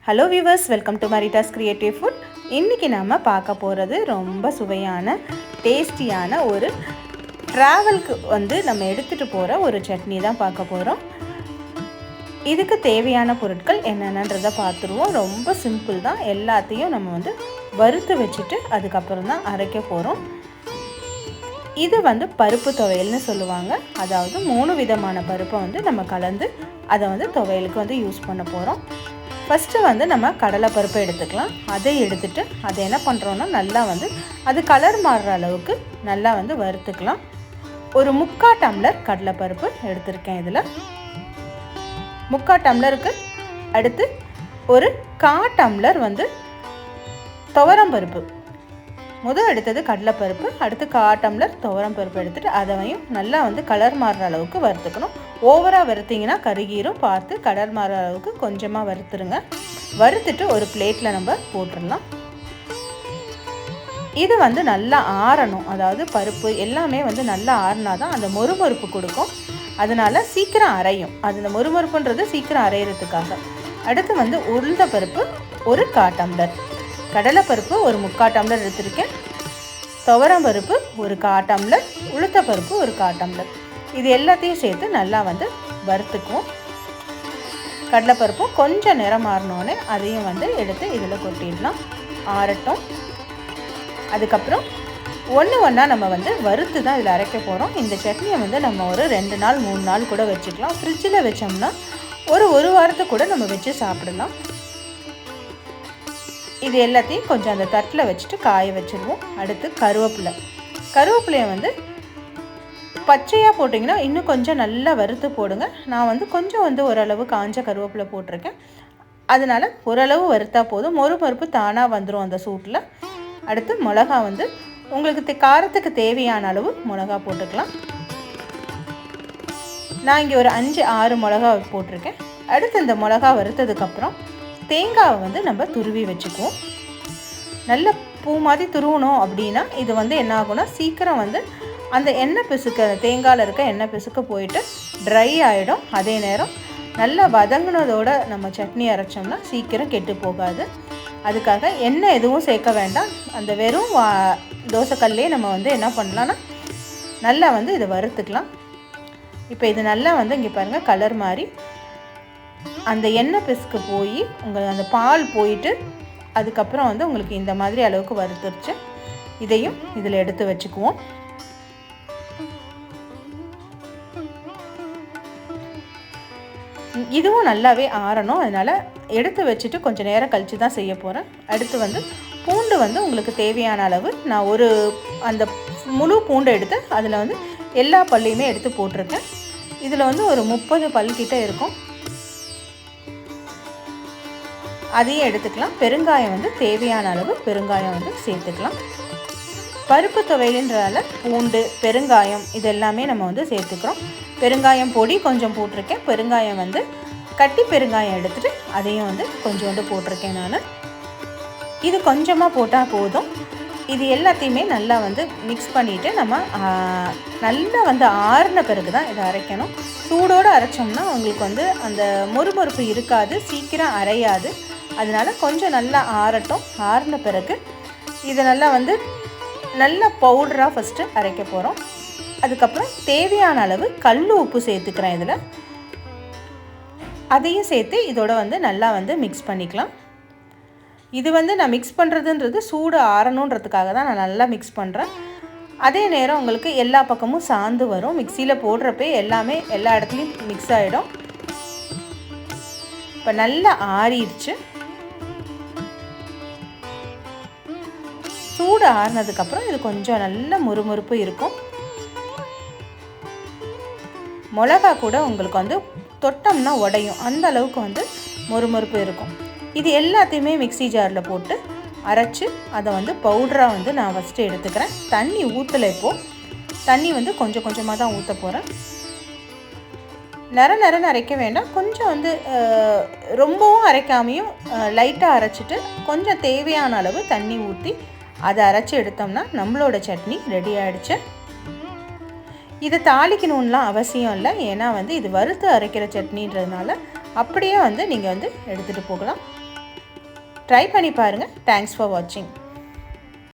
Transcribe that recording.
Hello viewers, welcome to Marita's creative food. இன்றைக்கி நம்ம பார்க்க போகிறது ரொம்ப சுவையான டேஸ்டியான ஒரு ட்ராவலுக்கு நம்ம எடுத்துகிட்டு போகிற ஒரு சட்னி தான் பார்க்க போகிறோம். இதுக்கு தேவையான பொருட்கள் என்னென்னன்றதை பார்த்துருவோம். ரொம்ப சிம்பிள் தான். எல்லாத்தையும் நம்ம வறுத்து வச்சுட்டு அதுக்கப்புறம் தான் அரைக்க போகிறோம். இது பருப்பு துவையல்னு சொல்லுவாங்க. அதாவது 3 விதமான பருப்பை நம்ம கலந்து அதை துவையலுக்கு யூஸ் பண்ண போகிறோம். ஃபஸ்ட்டு நம்ம கடலை பருப்பை எடுத்துக்கலாம். அதை எடுத்துகிட்டு அதை என்ன பண்ணுறோன்னா நல்லா அது கலர் மாறுற அளவுக்கு நல்லா வறுத்துக்கலாம். ஒரு 3/4 டம்ளர் கடலைப்பருப்பு எடுத்திருக்கேன். இதில் 3/4 டம்ளருக்கு அடுத்து ஒரு 1/4 டம்ளர் துவரம்பருப்பு. முதல் எடுத்தது கடலைப்பருப்பு, அடுத்து 1/4 டம்ளர் துவரம்பருப்பு எடுத்துகிட்டு அதையும் நல்லா கலர் மாறுற அளவுக்கு வறுத்துக்கணும். ஓவராக வறுத்திங்கன்னா கருகீரும். பார்த்து கலர் மாறுற அளவுக்கு கொஞ்சமாக வறுத்துருங்க. வறுத்துட்டு ஒரு பிளேட்டில் நம்ம போட்டுடலாம். இது நல்லா ஆறணும். அதாவது பருப்பு எல்லாமே நல்லா ஆறினா தான் அந்த மொறுமொறுப்பு கொடுக்கும். அதனால் சீக்கிரம் அரையும். அது இந்த மொறுமொறுப்புன்றது சீக்கிரம் அரைகிறதுக்காக. அடுத்து உளுந்த பருப்பு ஒரு 1/4 டம்ளர், கடலைப்பருப்பு ஒரு 3/4 டம்ளர் எடுத்திருக்கேன், துவரம்பருப்பு ஒரு 1/4 டம்ளர், உளுத்தப்பருப்பு ஒரு 1/4 டம்ளர். இது எல்லாத்தையும் சேர்த்து நல்லா வறுத்துக்குவோம். கடலைப்பருப்பும் கொஞ்சம் நிறம் மாறினோடனே அதையும் எடுத்து இதில் கொட்டிடலாம். ஆறட்டும். அதுக்கப்புறம் ஒன்றா நம்ம வறுத்து தான் இதில் அரைக்க போகிறோம். இந்த சட்னியை நம்ம ஒரு 2 நாள் 3 நாள் கூட வச்சுக்கலாம். ஃப்ரிட்ஜில் வச்சோம்னா ஒரு வாரத்துக்கு கூட நம்ம வச்சு சாப்பிடலாம். இது எல்லாத்தையும் கொஞ்சம் அந்த தட்டில் வச்சுட்டு காய வச்சுருவோம். அடுத்து கருவேப்பிலையை பச்சையாக போட்டிங்கன்னா இன்னும் கொஞ்சம் நல்லா வறுத்து போடுங்க. நான் கொஞ்சம் ஓரளவு காஞ்ச கருவேப்பிலை போட்டிருக்கேன். அதனால் ஓரளவு வறுத்தா போதும். மொறுமொறுப்பு தானாக வந்துடும் அந்த சூட்டில். அடுத்து மிளகா உங்களுக்கு காரத்துக்கு தேவையான அளவு மிளகா போட்டுக்கலாம். நான் இங்கே ஒரு 5-6 மிளகா போட்டிருக்கேன். அடுத்து இந்த மிளகா வறுத்ததுக்கப்புறம் தேங்காவை நம்ம துருவி வச்சுக்குவோம். நல்ல பூ மாதிரி துருவணும். அப்படின்னா இது என்ன ஆகும்னா சீக்கிரம் அந்த எண்ணெய் பிசுக்கு, தேங்காயில் இருக்க எண்ணெய் பிசுக்கு போயிட்டு ட்ரை ஆகிடும். அதே நேரம் நல்லா வதங்கினதோடு நம்ம சட்னி அரைச்சோம்னா சீக்கிரம் கெட்டு போகாது. அதுக்காக எண்ணெய் எதுவும் சேர்க்க வேண்டாம். அந்த வெறும் தோசைக்கல்லே நம்ம என்ன பண்ணலான்னா நல்லா இதை வறுத்துக்கலாம். இப்போ இது நல்லா இங்கே பாருங்கள் கலர் மாதிரி அந்த எண்ணெய் பிசுக்கு போய் அந்த பால் போயிட்டு அதுக்கப்புறம் உங்களுக்கு இந்த மாதிரி அளவுக்கு வறுத்துருச்சு. இதையும் இதில் எடுத்து வச்சுக்குவோம். இதுவும் நல்லாவே ஆறணும். அதனால் எடுத்து வச்சுட்டு கொஞ்சம் நேரம் கழித்து தான் செய்ய போகிறேன். அடுத்து பூண்டு உங்களுக்கு தேவையான அளவு நான் அந்த முழு பூண்டை எடுத்து அதில் எல்லா பல்லையுமே எடுத்து போட்டிருக்கேன். இதில் ஒரு 30 பல்கிட்ட இருக்கும். அதையும் எடுத்துக்கலாம். பெருங்காயம் தேவையான அளவு பெருங்காயம் சேர்த்துக்கலாம். பருப்பு துவையல்ன்றதால பூண்டு, பெருங்காயம் இதெல்லாமே நம்ம சேர்த்துக்கிறோம். பெருங்காயம் பொடி கொஞ்சம் போட்டிருக்கேன். பெருங்காயம் கட்டி பெருங்காயம் எடுத்துகிட்டு அதையும் கொஞ்சோண்டு போட்டிருக்கேன் நான். இது கொஞ்சமாக போட்டால் போதும். இது எல்லாத்தையுமே நல்லா மிக்ஸ் பண்ணிவிட்டு நம்ம நல்லா ஆறின பிறகு தான் இதை அரைக்கணும். சூடோடு அரைச்சோம்னா உங்களுக்கு அந்த மொறுமொறுப்பு இருக்காது, சீக்கிரம் அரையாது. அதனால் கொஞ்சம் நல்லா ஆறட்டும். ஆறின பிறகு இதை நல்லா நல்ல பவுடராக ஃபஸ்ட்டு அரைக்க போகிறோம். அதுக்கப்புறம் தேவையான அளவு கல் உப்பு சேர்த்துக்கிறேன் இதில். அதையும் சேர்த்து இதோட நல்லா மிக்ஸ் பண்ணிக்கலாம். இது நான் மிக்ஸ் பண்ணுறதுன்றது சூடு ஆறணுன்றதுக்காக தான் நான் நல்லா மிக்ஸ் பண்ணுறேன். அதே நேரம் உங்களுக்கு எல்லா பக்கமும் சாந்து வரும். மிக்சியில் போடுறப்பே எல்லாமே எல்லா இடத்துலையும் மிக்ஸ் ஆகிடும். இப்போ நல்லா ஆறிடுச்சு. சூடு ஆறினதுக்கப்புறம் இது கொஞ்சம் நல்ல முறுமுறுப்பு இருக்கும். மிளகா கூட உங்களுக்கு தொட்டோம்னா உடையும். அந்த அளவுக்கு முறுமுறுப்பு இருக்கும். இது எல்லாத்தையுமே மிக்ஸி ஜாரில் போட்டு அரைச்சி அதை பவுடராக நான் ஃபஸ்ட்டு எடுத்துக்கிறேன். தண்ணி ஊற்றலை. இப்போது தண்ணி கொஞ்சம் கொஞ்சமாக தான் ஊற்ற போகிறேன். நிறன்னு அரைக்க வேண்டாம். கொஞ்சம் ரொம்பவும் அரைக்காமையும் லைட்டாக அரைச்சிட்டு கொஞ்சம் தேவையான அளவு தண்ணி ஊற்றி அதை அரைச்சி எடுத்தோம்னா நம்மளோட சட்னி ரெடி ஆகிடுச்சு. இதை தாளிக்கணும்லாம் அவசியம் இல்லை. ஏன்னா இது வறுத்து அரைக்கிற சட்னின்றதுனால அப்படியே நீங்கள் எடுத்துகிட்டு போகலாம். ட்ரை பண்ணி பாருங்கள். தேங்க்ஸ் ஃபார் வாட்சிங்.